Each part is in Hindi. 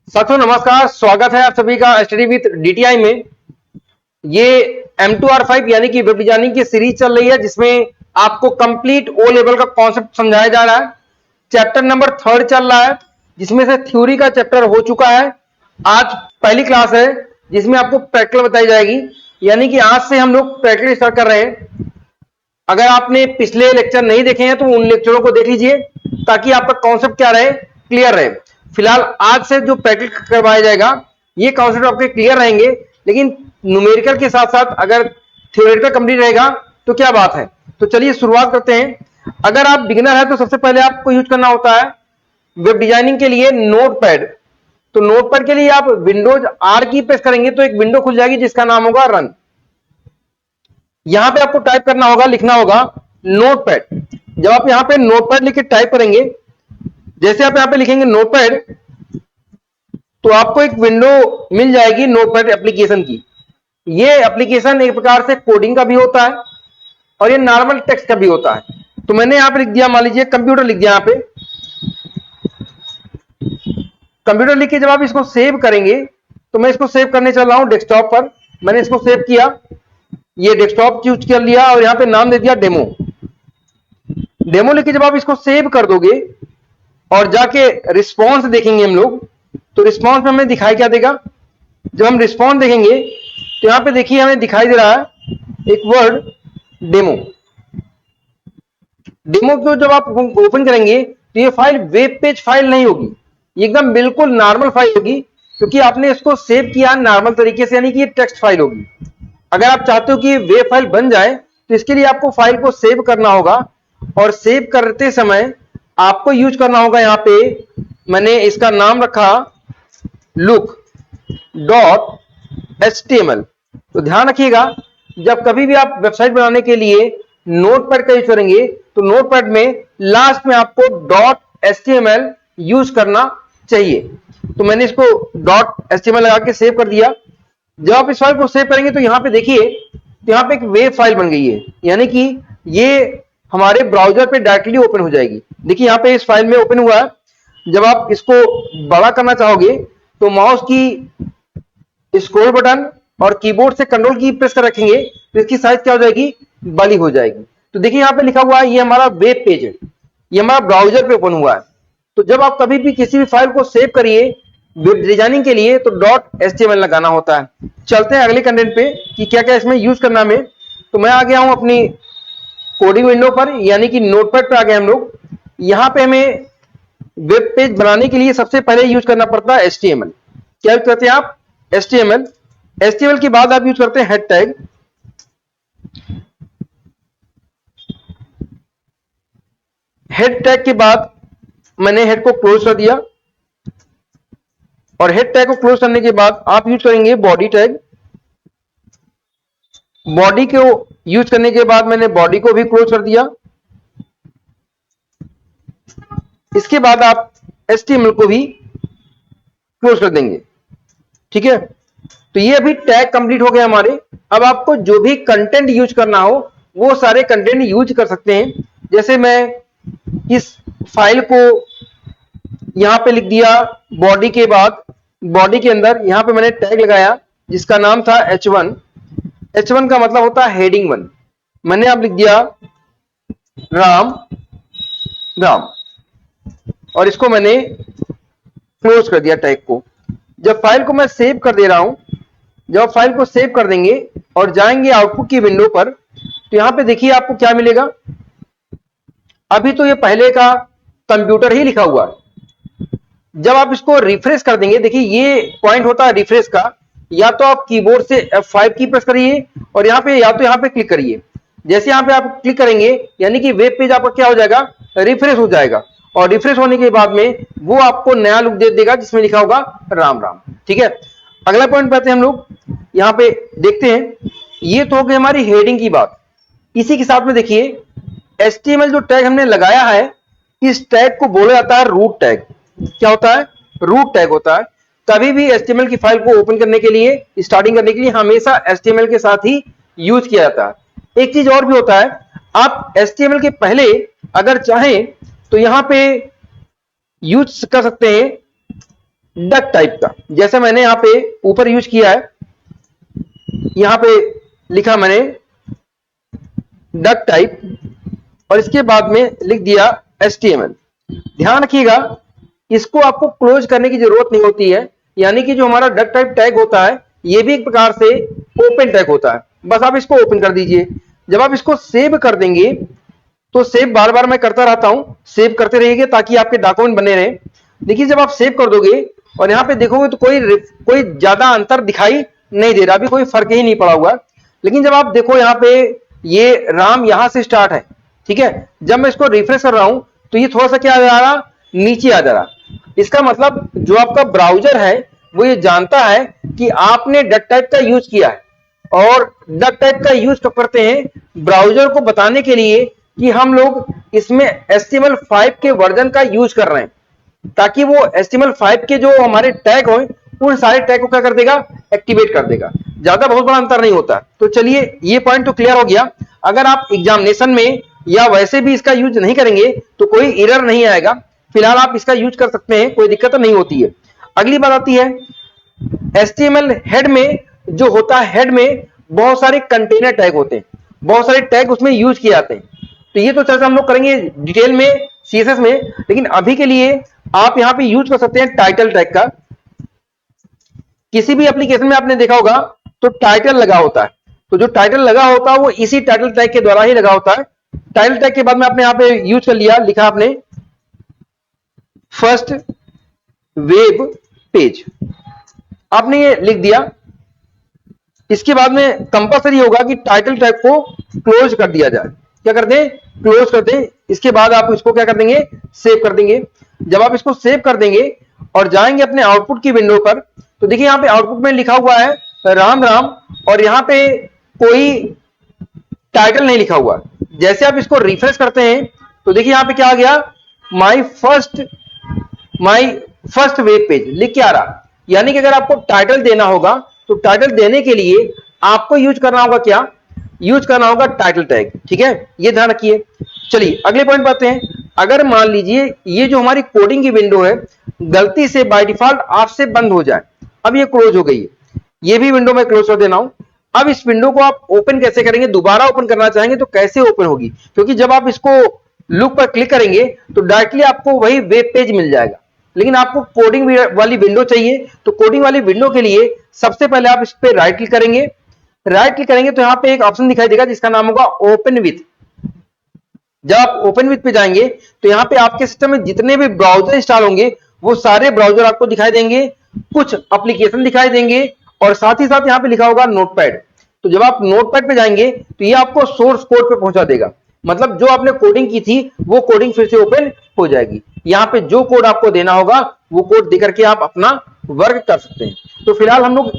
साथियों नमस्कार, स्वागत है आप सभी का स्टडी विद डीटीआई में। ये M2R5 यानी कि वेब डिजाइनिंग की सीरीज चल रही है जिसमें आपको कंप्लीट ओ लेवल का कॉन्सेप्ट समझाया जा रहा है। चैप्टर नंबर 3 चल रहा है जिसमें से थ्योरी का चैप्टर हो चुका है। आज पहली क्लास है जिसमें आपको प्रैक्टिकल बताई जाएगी, यानी कि आज से हम लोग प्रैक्टिकल स्टार्ट कर रहे हैं। अगर आपने पिछले लेक्चर नहीं देखे हैं तो उन लेक्चरों को देख लीजिए ताकि आपका कॉन्सेप्ट क्या रहे, क्लियर रहे। फिलहाल आज से जो प्रैक्टिकल करवाया जाएगा ये कॉन्सेप्ट आपके क्लियर रहेंगे, लेकिन न्यूमेरिकल के साथ साथ अगर थ्योरेटिकल कंप्लीट रहेगा तो क्या बात है। तो चलिए शुरुआत करते हैं। अगर आप बिगिनर है तो सबसे पहले आपको यूज करना होता है वेब डिजाइनिंग के लिए नोटपैड। तो नोटपैड के लिए आप विंडोज आर की प्रेस करेंगे तो एक विंडो खुल जाएगी जिसका नाम होगा रन। यहां पे आपको टाइप करना होगा, लिखना होगा नोटपैड। जब आप यहां पे नोटपैड लिख के टाइप करेंगे, जैसे आप यहां पे लिखेंगे नोटपैड तो आपको एक विंडो मिल जाएगी नोटपैड एप्लीकेशन की। ये एप्लीकेशन एक प्रकार से कोडिंग का भी होता है और ये नॉर्मल टेक्स्ट का भी होता है। तो मैंने यहां पे लिख दिया, मान लीजिए कंप्यूटर लिख दिया। यहां पे कंप्यूटर लिख के जब आप इसको सेव करेंगे तो मैं इसको सेव करने चल रहा हूं डेस्कटॉप पर। मैंने इसको सेव किया, ये डेस्कटॉप चूज कर लिया और यहां पे नाम दे दिया डेमो। डेमो लिख के जब आप इसको सेव कर दोगे और जाके रिस्पॉन्स देखेंगे हम लोग, तो रिस्पॉन्स में हमें दिखाई क्या देगा। जब हम रिस्पॉन्स देखेंगे तो यहां पे देखिए हमें दिखाई दे रहा है एक वर्ड डेमो। डेमो को जब आप ओपन करेंगे तो ये फाइल वेब पेज फाइल नहीं होगी, ये एकदम बिल्कुल नॉर्मल फाइल होगी, क्योंकि आपने इसको सेव किया नॉर्मल तरीके से, यानी कि ये टेक्स्ट फाइल होगी। अगर आप चाहते हो कि वेब फाइल बन जाए तो इसके लिए आपको फाइल को सेव करना होगा, और सेव करते समय आपको यूज करना होगा, यहां पे मैंने इसका नाम रखा लुक डॉट HTML। तो ध्यान रखिएगा, जब कभी भी आप वेबसाइट बनाने के लिए नोटपैड का यूज करेंगे तो नोटपैड में लास्ट में आपको डॉट HTML यूज करना चाहिए। तो मैंने इसको डॉट HTML लगा के सेव कर दिया। जब आप इस फाइल को सेव करेंगे तो यहां पे देखिए, तो यहां पे एक वेब फाइल बन गई है, यानी कि ये हमारे ब्राउजर पे डायरेक्टली ओपन हो जाएगी। देखिए यहां पे इस फाइल में ओपन हुआ है। जब आप इसको बड़ा करना चाहोगे तो माउस की स्क्रॉल बटन और कीबोर्ड से कंट्रोल की प्रेस कर रखेंगे तो इसकी साइज क्या हो जाएगी, बड़ी हो जाएगी। तो देखिए यहां पे लिखा हुआ है ये हमारा वेब पेज है, ये हमारा ब्राउजर पे ओपन हुआ है। तो जब आप कभी भी किसी भी फाइल को सेव करिए वेब डिजाइनिंग के लिए तो डॉट HTML लगाना होता है। चलते हैं अगले कंटेंट पे कि क्या क्या इसमें यूज करना है। तो मैं आ गया हूं अपनी कोडिंग विंडो पर, यानी कि नोटपैड पे आ गए हम लोग। यहां पे हमें वेब पेज बनाने के लिए सबसे पहले यूज करना पड़ता है HTML। क्या यूज करते हैं आप, HTML। HTML के बाद आप यूज करते हैं हेड टैग। हेड टैग के बाद मैंने हेड को क्लोज कर दिया, और हेड टैग को क्लोज करने के बाद आप यूज करेंगे बॉडी टैग। बॉडी को यूज करने के बाद मैंने बॉडी को भी क्लोज कर दिया। इसके बाद आप HTML को भी क्लोज कर देंगे, ठीक है। तो ये अभी टैग कंप्लीट हो गया हमारे। अब आपको जो भी कंटेंट यूज करना हो वो सारे कंटेंट यूज कर सकते हैं। जैसे मैं इस फाइल को यहां पे लिख दिया, बॉडी के बाद बॉडी के अंदर यहां पे मैंने टैग लगाया जिसका नाम था H1। H1 का मतलब होता है हेडिंग 1। मैंने अब लिख दिया राम राम, और इसको मैंने क्लोज कर दिया टैग को। जब फाइल को मैं सेव कर दे रहा हूं, जब फाइल को सेव कर देंगे और जाएंगे आउटपुट की विंडो पर, तो यहां पे देखिए आपको क्या मिलेगा। अभी तो ये पहले का कंप्यूटर ही लिखा हुआ है। जब आप इसको रिफ्रेश कर देंगे, देखिए ये पॉइंट होता है रिफ्रेश का, या तो आप कीबोर्ड से F5 की प्रेस करिए और यहां पे या तो यहां पे क्लिक करिए। जैसे यहां पे आप क्लिक करेंगे यानी कि वेब पेज आपका क्या हो जाएगा, रिफ्रेश हो जाएगा, और रिफ्रेश होने के बाद में वो आपको नया लुक दे देगा जिसमें लिखा होगा राम राम, ठीक है। अगला पॉइंट पे आते हैं हम लोग, यहां पे देखते हैं। ये तो हो गई हमारी हेडिंग की बात। इसी के साथ में देखिए HTML जो टैग हमने लगाया है, इस टैग को बोला जाता है रूट टैग। क्या होता है, रूट टैग होता है। कभी भी HTML की फाइल को ओपन करने के लिए, स्टार्टिंग करने के लिए हमेशा HTML के साथ ही यूज किया जाता है। एक चीज और भी होता है, आप HTML के पहले अगर चाहें तो यहां पे यूज कर सकते हैं डक टाइप का, जैसे मैंने यहां पे ऊपर यूज किया है, यहां पे लिखा मैंने डक टाइप और इसके बाद में लिख दिया HTML। ध्यान रखिएगा, इसको आपको क्लोज करने की जरूरत नहीं होती है, यानी कि जो हमारा डक टाइप टैग होता है ये भी एक प्रकार से ओपन टैग होता है, बस आप इसको ओपन कर दीजिए। जब आप इसको सेव कर देंगे तो सेव बार बार मैं करता रहता हूं, सेव करते रहिएगा ताकि आपके डॉक्यूमेंट बने रहे। देखिए जब आप सेव कर दोगे और यहां पे देखोगे तो कोई ज्यादा अंतर दिखाई नहीं दे रहा, अभी कोई फर्क ही नहीं पड़ा हुआ। लेकिन जब आप देखो यहाँ पे ये राम यहां से स्टार्ट है, ठीक है, जब मैं इसको रिफ्रेश कर रहा हूं तो ये थोड़ा सा क्या आ जा रहा, नीचे आ जा रहा। इसका मतलब जो आपका ब्राउजर है वो ये जानता है कि आपने डक टाइप का यूज किया है, और डक टाइप का यूज कब करते हैं, ब्राउजर को बताने के लिए कि हम लोग इसमें HTML5 के वर्जन का यूज कर रहे हैं, ताकि वो HTML5 के जो हमारे टैग हो उन सारे टैग को क्या कर देगा, एक्टिवेट कर देगा। ज्यादा बहुत बड़ा अंतर नहीं होता। तो चलिए ये पॉइंट तो क्लियर हो गया। अगर आप एग्जामिनेशन में या वैसे भी इसका यूज नहीं करेंगे तो कोई एरर नहीं आएगा, फिलहाल आप इसका यूज कर सकते हैं, कोई दिक्कत नहीं होती है। अगली बात आती है HTML हेड में, जो होता है हेड में बहुत सारे कंटेनर टैग होते हैं, बहुत सारे टैग उसमें यूज किए जाते हैं। तो ये तो चर्चा हम लोग करेंगे डिटेल में CSS में, लेकिन अभी के लिए आप यहां पे यूज कर सकते हैं टाइटल टैग का। किसी भी एप्लीकेशन में आपने देखा होगा तो टाइटल लगा होता है, तो जो टाइटल लगा होता है वो इसी टाइटल टैग के द्वारा ही लगा होता है। टाइटल टैग के बाद में आपने यहां पे यूज कर लिया, लिखा आपने फर्स्ट वेब पेज, आपने ये लिख दिया। इसके बाद में कंपलसरी होगा कि टाइटल टैग को क्लोज कर दिया जाए। क्या कर दें, क्लोज कर दें। इसके बाद आप इसको क्या कर देंगे, सेव कर देंगे। जब आप इसको सेव कर देंगे और जाएंगे अपने आउटपुट की विंडो पर, तो देखिए यहां पे आउटपुट में लिखा हुआ है राम राम, और यहां पे कोई टाइटल नहीं लिखा हुआ। जैसे आप इसको रिफ्रेश करते हैं तो देखिए यहां पे क्या आ गया, माई फर्स्ट वेब पेज लिख के आ रहा। यानी कि अगर आपको टाइटल देना होगा तो टाइटल देने के लिए आपको यूज करना होगा क्या, यूज करना होगा टाइटल टैग। ठीक है, ये ध्यान रखिए। चलिए अगले पॉइंट पर आते हैं। अगर मान लीजिए ये जो हमारी कोडिंग की विंडो है गलती से बाय डिफॉल्ट आपसे बंद हो जाए, अब ये क्लोज हो गई है, ये भी विंडो में क्लोज कर देना हूं। अब इस विंडो को आप ओपन कैसे करेंगे, दोबारा ओपन करना चाहेंगे तो कैसे ओपन होगी, क्योंकि जब आप इसको लुक पर क्लिक करेंगे तो डायरेक्टली आपको वही वेब पेज मिल जाएगा। लेकिन आपको कोडिंग वाली विंडो चाहिए, तो कोडिंग वाली विंडो के लिए सबसे पहले आप इस पर राइट क्लिक करेंगे। राइट क्लिक करेंगे तो यहां पे एक ऑप्शन दिखाई देगा जिसका नाम होगा ओपन विथ। जब आप ओपन विथ पे जाएंगे तो यहां पे आपके सिस्टम में जितने भी ब्राउजर इंस्टॉल होंगे वो सारे ब्राउजर आपको दिखाई देंगे, कुछ एप्लीकेशन दिखाई देंगे, और साथ ही साथ यहां पे लिखा होगा नोटपैड। तो जब आप नोटपैड पे जाएंगे तो ये आपको सोर्स कोड पे पहुंचा देगा, मतलब जो आपने कोडिंग की थी वो कोडिंग फिर से ओपन हो जाएगी। यहां पे जो कोड आपको देना होगा वो कोड देकर के आप अपना वर्क कर सकते हैं। तो फिलहाल हम लोग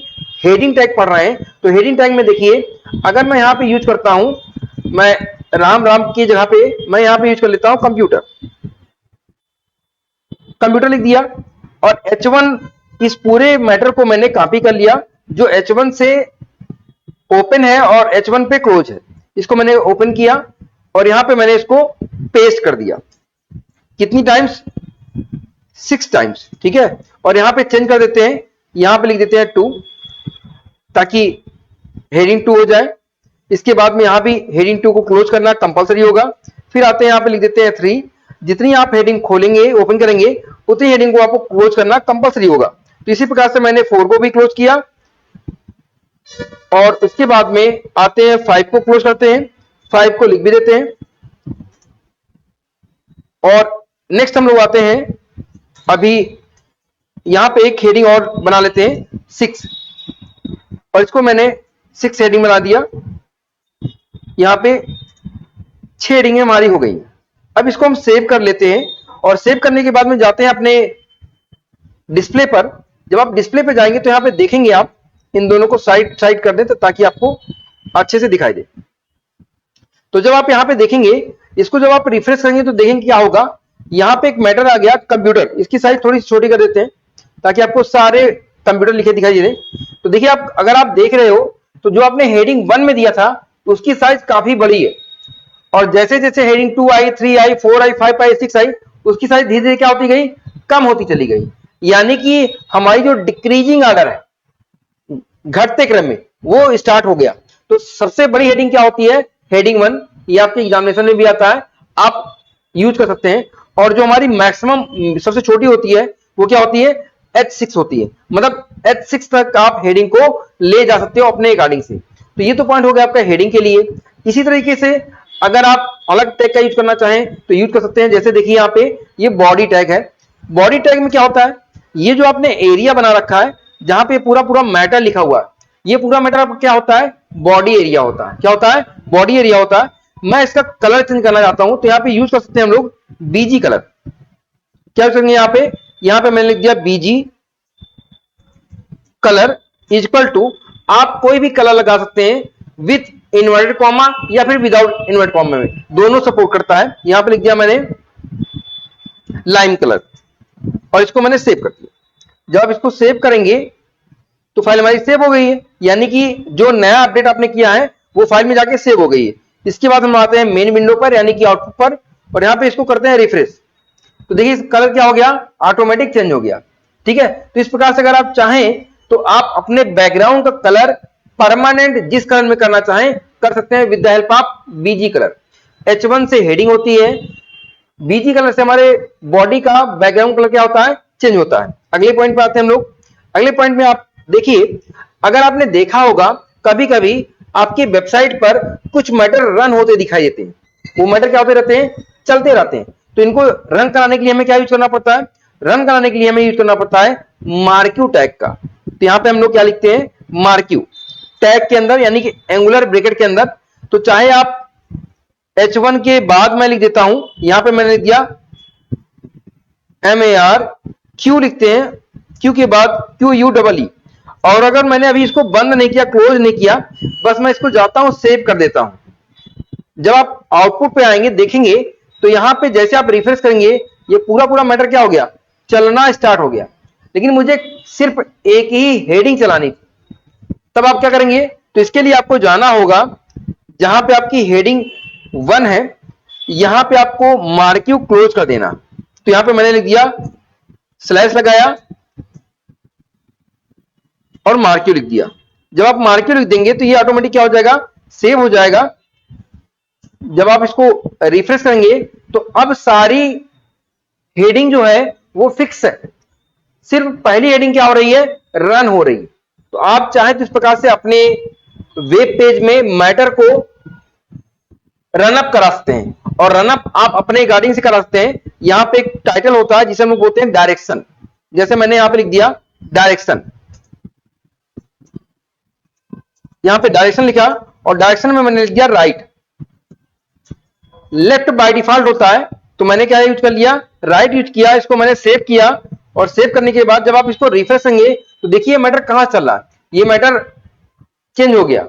हेडिंग टैग पढ़ रहे हैं, तो हेडिंग टैग में देखिए अगर मैं यहां पे यूज करता हूं, मैं राम राम की जगह पे मैं यहां पे यूज कर लेता हूं कंप्यूटर, कंप्यूटर लिख दिया, और H1 इस पूरे मैटर को मैंने कॉपी कर लिया जो H1 से ओपन है और H1 पे क्लोज है, इसको मैंने ओपन किया और यहां पे मैंने इसको पेस्ट कर दिया। कितनी टाइम्स, 6 टाइम्स। ठीक है, और यहां पे चेंज कर देते हैं, यहां पे लिख देते हैं 2 ताकि हेडिंग 2 हो जाए। इसके बाद में यहां भी हेडिंग 2 को क्लोज करना कंपलसरी होगा। फिर आते हैं यहां पे लिख देते हैं 3। जितनी आप हेडिंग खोलेंगे ओपन करेंगे उतनी हेडिंग को आपको क्लोज करना कंपलसरी होगा। तो इसी प्रकार से मैंने 4 को भी क्लोज किया, और उसके बाद में आते हैं 5 को क्लोज करते हैं, 5 को लिख भी देते हैं। और नेक्स्ट हम लोग आते हैं, अभी यहां पे एक हेडिंग और बना लेते हैं 6, और इसको मैंने 6 हेडिंग बना दिया। यहां पे 6 हेडिंग हमारी हो गई। अब इसको हम सेव कर लेते हैं, और सेव करने के बाद में जाते हैं अपने डिस्प्ले पर। जब आप डिस्प्ले पे जाएंगे तो यहां पे देखेंगे आप इन दोनों को साइड साइड कर दें ताकि आपको अच्छे से दिखाई दे। तो जब आप यहां पे देखेंगे, इसको जब आप रिफ्रेश करेंगे तो देखेंगे क्या होगा, यहां पे एक मैटर आ गया कंप्यूटर, इसकी साइज थोड़ी छोटी कर देते हैं ताकि आपको सारे कंप्यूटर लिखे दिखाई दे। तो देखिए आप अगर आप देख रहे हो तो जो आपने हेडिंग 1 में दिया था उसकी साइज काफी बड़ी है, और जैसे जैसे हेडिंग 2 आई, 3 आई, 4 आई, 5 आई, 6 आई, उसकी साइज धीरे धीरे क्या होती गई, कम होती चली गई। यानी कि हमारी जो डिक्रीजिंग ऑर्डर है, घटते क्रम में, वो स्टार्ट हो गया। तो सबसे बड़ी हेडिंग क्या होती है? हेडिंग 1। ये आपके एग्जामिनेशन में भी आता है, आप यूज कर सकते हैं। और जो हमारी मैक्सिमम सबसे छोटी होती है वो क्या होती है? H6 होती है। मतलब H6 तक आप हेडिंग को ले जा सकते हो अपने अकॉर्डिंग से। तो ये तो पॉइंट हो गया आपका हेडिंग के लिए। इसी तरीके से अगर आप अलग टैग का यूज करना चाहें तो यूज कर सकते हैं। जैसे देखिए यहाँ पे ये बॉडी टैग है। बॉडी टैग में क्या होता है? ये जो आपने एरिया बना रखा है जहां पे पूरा पूरा मैटर लिखा हुआ है, ये पूरा मैटर आपका क्या होता है? बॉडी एरिया होता है। क्या होता है? बॉडी एरिया होता है। मैं इसका कलर चेंज करना चाहता हूं तो यहाँ पे यूज कर सकते हैं हम लोग बीजी कलर। क्या करेंगे यहाँ पे? यहाँ पे मैंने लिख दिया बीजी कलर इक्वल टू, आप कोई भी कलर लगा सकते हैं विथ इन्वर्टेड कॉमा या फिर विदाउट इन्वर्टेड कॉमा, में दोनों सपोर्ट करता है। यहां पे लिख दिया मैंने लाइम कलर और इसको मैंने सेव कर दिया। जब आप इसको सेव करेंगे तो फाइल हमारी सेव हो गई है, यानी कि जो नया अपडेट आपने किया है वो फाइल में जाके सेव हो गई है। इसके बाद हम आते हैं मेन विंडो पर यानी कि आउटपुट पर, और यहां पे इसको करते हैं रिफ्रेश। तो देखिए कलर क्या हो गया? ऑटोमेटिक चेंज हो गया। ठीक है, तो इस प्रकार से अगर आप चाहें तो आप अपने बैकग्राउंड का कलर परमानेंट जिस कलर में करना चाहें कर सकते हैं with the help of BG colour. H1 से हेडिंग होती है, बीजी कलर से हमारे बॉडी का बैकग्राउंड कलर क्या होता है? चेंज होता है। अगले पॉइंट पे आते हैं हम लोग। अगले पॉइंट में आप देखिए, अगर आपने देखा होगा कभी कभी आपकी वेबसाइट पर कुछ मैटर रन होते दिखाई देते हैं। वो मैटर क्या होते रहते हैं? चलते रहते हैं। तो इनको रन कराने के लिए हमें क्या यूज करना पड़ता है? रन कराने के लिए हमें यूज करना पड़ता है मार्क्यू टैग का। तो यहां पे हम लोग क्या लिखते हैं? मार्क्यू टैग के अंदर यानी कि एंगुलर ब्रैकेट के अंदर। तो चाहे आप H1 के बाद मैं लिख देता हूं, यहां पे मैंने लिख दिया MARQ लिखते हैं, क्यू के बाद QUEE। और अगर मैंने अभी इसको बंद नहीं किया, क्लोज नहीं किया, बस मैं इसको जाता हूं सेव कर देता हूं। जब आप आउटपुट पे आएंगे देखेंगे तो यहां पे जैसे आप रिफ्रेश करेंगे ये पूरा पूरा मैटर क्या हो गया? चलना स्टार्ट हो गया। लेकिन मुझे सिर्फ एक ही हेडिंग चलानी थी। तब आप क्या करेंगे? तो इसके लिए आपको जाना होगा जहां पे आपकी हेडिंग 1 है, यहां पे आपको मार्क्यू क्लोज कर देना। तो यहां पे मैंने लिख दिया स्लैश लगाया और मार्क्यू लिख दिया। जब आप मार्क्यू लिख देंगे तो ये ऑटोमेटिक क्या हो जाएगा? सेव हो जाएगा। जब आप इसको रिफ्रेश करेंगे तो अब सारी हेडिंग जो है वो फिक्स है, सिर्फ पहली हेडिंग क्या हो रही है? रन हो रही है। तो आप चाहे तो इस प्रकार से अपने वेब पेज में मैटर को रनअप करा सकते हैं, और रनअप आप अपने गार्डिंग से करा सकते हैं। यहां पे एक टाइटल होता है जिसे हम लोग बोलते हैं डायरेक्शन। जैसे मैंने यहां पे लिख दिया डायरेक्शन, यहां पे डायरेक्शन लिखा और डायरेक्शन में मैंने लिख दिया राइट। लेफ्ट बाय डिफॉल्ट होता है तो मैंने क्या यूज कर लिया? राइट यूज किया। इसको मैंने सेव किया और सेव करने के बाद जब आप इसको रिफ्रेश करेंगे तो देखिए मैटर कहां चल रहा है? ये मैटर चेंज हो गया।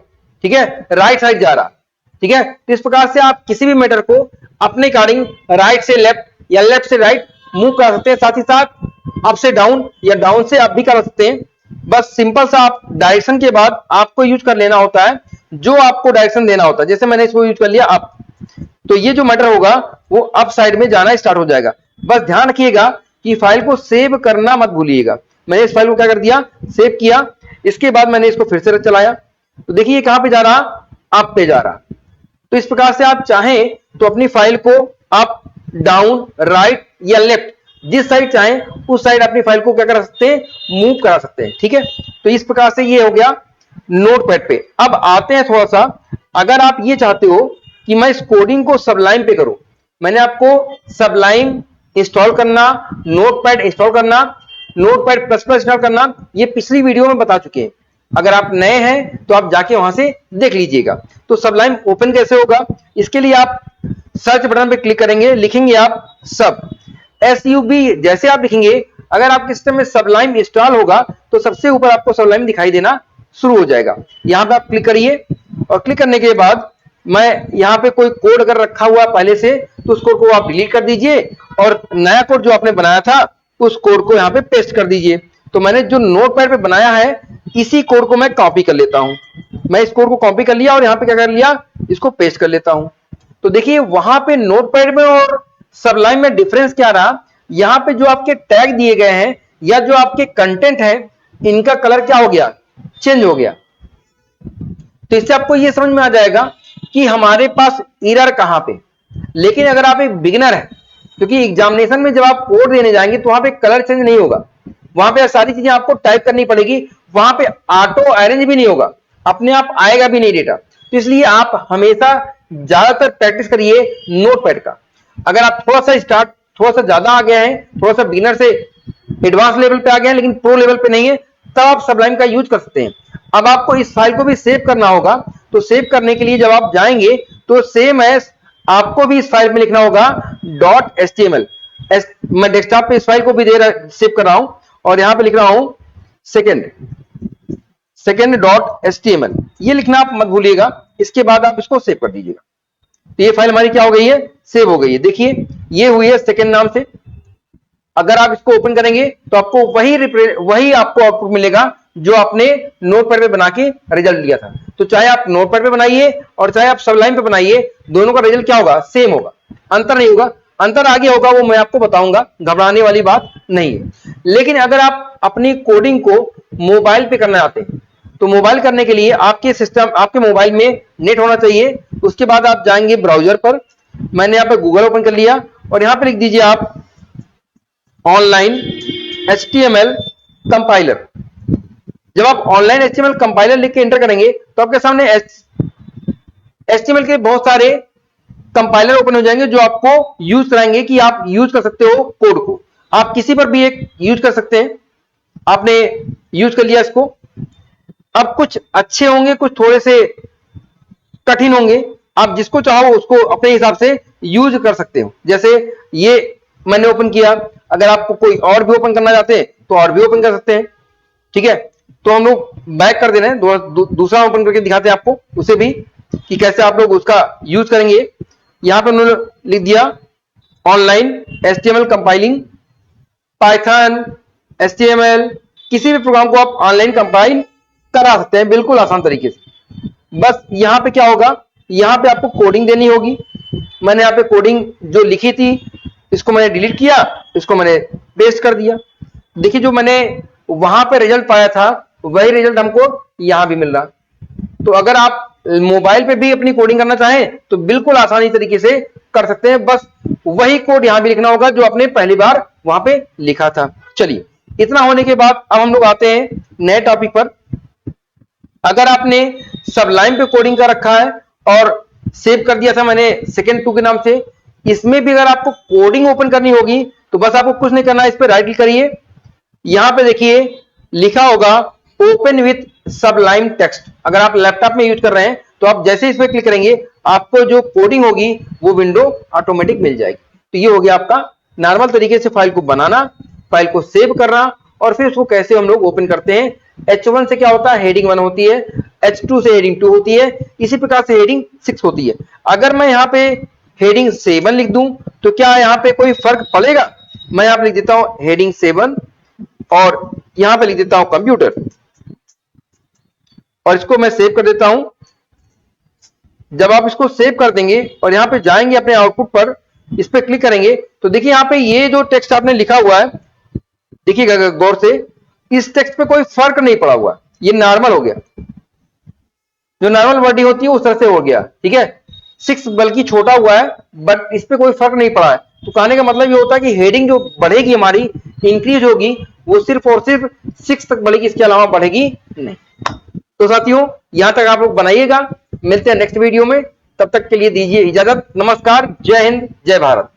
ठीक है, राइट साइड जा रहा। ठीक है, तो इस प्रकार से आप किसी भी मैटर को अपने अकॉर्डिंग राइट से लेफ्ट या लेफ्ट से राइट मूव कर सकते हैं। साथ ही साथ अप से डाउन या डाउन से अप भी कर सकते हैं। बस सिंपल सा आप डायरेक्शन के बाद आपको यूज कर लेना होता है जो आपको डायरेक्शन देना होता है। जैसे मैंने इसको यूज कर लिया अप, तो ये जो मैटर होगा वो अप साइड में जाना स्टार्ट हो जाएगा। बस ध्यान रखिएगा कि फाइल को सेव करना मत भूलिएगा। मैंने इस फाइल को क्या कर दिया? सेव किया। इसके बाद मैंने इसको फिर से चलाया तो देखिए कहां पे जा रहा? अप पे जा रहा। तो इस प्रकार से आप चाहें तो अपनी फाइल को अप डाउन राइट या लेफ्ट जिस साइड चाहें उस साइड अपनी फाइल को क्या कर सकते हैं? मूव करा सकते हैं। ठीक है, तो इस प्रकार से ये हो गया नोटपैड पे। अब आते हैं थोड़ा सा, अगर आप ये चाहते हो कि मैं इस कोडिंग को सबलाइम पे करूं, मैंने आपको सबलाइम इंस्टॉल करना, नोटपैड इंस्टॉल करना, नोटपैड प्लस प्लस इंस्टॉल करना, ये पिछली वीडियो में बता चुके हैं। अगर आप नए हैं तो आप जाके वहां से देख लीजिएगा। तो सबलाइम ओपन कैसे होगा? इसके लिए आप सर्च बटन पे क्लिक करेंगे, लिखेंगे आप सब SUB। जैसे आप लिखेंगे, अगर आपके सिस्टम में सबलाइम इंस्टॉल होगा तो सबसे ऊपर आपको सबलाइम दिखाई देना शुरू हो जाएगा। यहां पे आप क्लिक करिए और क्लिक करने के बाद मैं यहां पे कोई कोड अगर रखा हुआ पहले से तो उस कोड को आप डिलीट कर दीजिए और नया कोड जो आपने बनाया था उस कोड को यहां पे पेस्ट कर दीजिए। तो मैंने जो नोटपैड पे बनाया है इसी कोड को मैं कॉपी कर लेता हूं। मैं इस कोड को कॉपी कर लिया और यहां पे क्या कर लिया? इसको पेस्ट कर लेता हूं। तो देखिए वहां पे नोटपैड में और सबलाइम में डिफरेंस क्या रहा? यहां पे जो आपके टैग दिए गए हैं या जो आपके कंटेंट है इनका कलर क्या हो गया, चेंज हो गया। तो इससे आपको यह समझ में आ जाएगा कि हमारे पास एरर कहां पे। लेकिन अगर आप एक बिगिनर है, क्योंकि एग्जामिनेशन में जब आप कोड देने जाएंगे तो वहां पे कलर चेंज नहीं होगा, वहां पे सारी चीजें आपको टाइप करनी पड़ेगी, वहां पे ऑटो अरेंज भी नहीं होगा, अपने आप आएगा भी नहीं डेटा। तो इसलिए आप हमेशा ज्यादातर प्रैक्टिस करिए नोटपैड का। अगर आप थोड़ा सा स्टार्ट, थोड़ा सा ज्यादा आ गए हैं, थोड़ा सा बिगिनर से एडवांस लेवल पे आ गए हैं लेकिन प्रो लेवल पे नहीं है, तब आप सबलाइन का यूज कर सकते हैं। अब आपको इस फाइल को भी सेव करना होगा, तो सेव करने के लिए जब आप जाएंगे तो सेम एज आपको भी इस फाइल में लिखना होगा .html। मैं डेस्कटॉप पे इस फाइल को भी सेव कर रहा हूं और यहां पे लिख रहा हूं सेकेंड .html। ये लिखना आप मत भूलिएगा, इसके बाद आप इसको सेव कर दीजिएगा। तो ये फाइल हमारी क्या हो गई है, सेव हो गई है। देखिए ये हुई है सेकेंड नाम से। अगर आप इसको ओपन करेंगे तो आपको वही आपको आउटपुट मिलेगा जो आपने नोटपैड पे बना के रिजल्ट लिया था। तो चाहे आप नोटपैड पे बनाइए और चाहे आप सबलाइन पे बनाइए, दोनों का रिजल्ट क्या होगा, सेम होगा, अंतर नहीं होगा। अंतर आगे होगा वो मैं आपको बताऊंगा, घबराने वाली बात नहीं है। लेकिन अगर आप अपनी कोडिंग को मोबाइल पे करना चाहते हैं तो मोबाइल करने के लिए आपके सिस्टम, आपके मोबाइल में नेट होना चाहिए। उसके बाद आप जाएंगे ब्राउजर पर, मैंने यहाँ पे गूगल ओपन कर लिया और यहां पे लिख दीजिए आप ऑनलाइन HTML कंपाइलर। जब आप ऑनलाइन HTML कंपाइलर लिख के एंटर करेंगे तो आपके सामने HTML के बहुत सारे कंपाइलर ओपन हो जाएंगे जो आपको यूज कराएंगे कि आप यूज कर सकते हो कोड को। आप किसी पर भी एक यूज कर सकते हैं। आपने यूज कर लिया इसको। अब कुछ अच्छे होंगे, कुछ थोड़े से कठिन होंगे, आप जिसको चाहो उसको अपने हिसाब से यूज कर सकते हो। जैसे ये मैंने ओपन किया, अगर आपको कोई और भी ओपन करना चाहते हैं तो और भी ओपन कर सकते हैं। ठीक है, तो हम लोग बैक कर दे रहे हैं, दूसरा ओपन करके दिखाते हैं आपको उसे भी कि कैसे आप लोग उसका यूज करेंगे। यहां पर उन्होंने लिख दिया online HTML compiling, Python, HTML, किसी भी प्रोग्राम को आप ऑनलाइन कंपाइल करा सकते हैं बिल्कुल आसान तरीके से। बस यहां पे क्या होगा, यहां पे आपको कोडिंग देनी होगी। मैंने यहां पे कोडिंग जो लिखी थी इसको मैंने डिलीट किया, इसको मैंने पेस्ट कर दिया। देखिए जो मैंने वहां पे रिजल्ट पाया था वही रिजल्ट हमको यहां भी मिल रहा। तो अगर आप मोबाइल पे भी अपनी कोडिंग करना चाहें तो बिल्कुल आसानी तरीके से कर सकते हैं। बस वही कोड यहां भी लिखना होगा जो आपने पहली बार वहां पे लिखा था। चलिए, इतना होने के बाद अब हम लोग आते हैं नए टॉपिक पर। अगर आपने सबलाइन पे कोडिंग कर रखा है और सेव कर दिया था मैंने सेकेंड 2 के नाम से, इसमें भी अगर आपको कोडिंग ओपन करनी होगी तो बस आपको कुछ नहीं करना है, इस पर राइट क्लिक करिए। यहां पे देखिए लिखा होगा ओपन विथ सबलाइन टेक्स्ट। अगर आप लैपटॉप में यूज कर रहे हैं तो आप जैसे इस पर क्लिक करेंगे आपको जो कोडिंग होगी वो विंडो ऑटोमेटिक मिल जाएगी। तो ये हो गया आपका नॉर्मल तरीके से फाइल को बनाना, फाइल को सेव करना और फिर उसको कैसे हम लोग ओपन करते हैं। H1 से क्या होता है, हेडिंग 1 होती है, H2 से हेडिंग 2 होती है, इसी प्रकार से हेडिंग 6 होती है। अगर मैं यहाँ पे हेडिंग 7 लिख दूं तो क्या यहाँ पे कोई फर्क पड़ेगा? मैं यहाँ पे लिख देता हूं हेडिंग 7 और यहां पे लिख देता हूं कंप्यूटर और इसको मैं सेव कर देता हूं। जब आप इसको सेव कर देंगे और यहां पे जाएंगे अपने आउटपुट पर, इस पे क्लिक करेंगे तो देखिए यहां पे ये जो टेक्स्ट आपने लिखा हुआ है, देखिएगा गौर से, इस टेक्स्ट पे कोई फर्क नहीं पड़ा हुआ, ये नॉर्मल हो गया। जो नॉर्मल वर्डिंग होती है उस तरह से हो गया। ठीक है, 6 बल्कि छोटा हुआ है बट इस पे कोई फर्क नहीं पड़ा है। तो कहने का मतलब ये होता है कि हेडिंग जो बढ़ेगी हमारी, इंक्रीज होगी, वो सिर्फ और सिर्फ 6 तक बढ़ेगी, इसके अलावा बढ़ेगी नहीं। तो साथियों यहां तक आप लोग बनाइएगा। मिलते हैं नेक्स्ट वीडियो में, तब तक के लिए दीजिए इजाजत। नमस्कार, जय हिंद, जय भारत।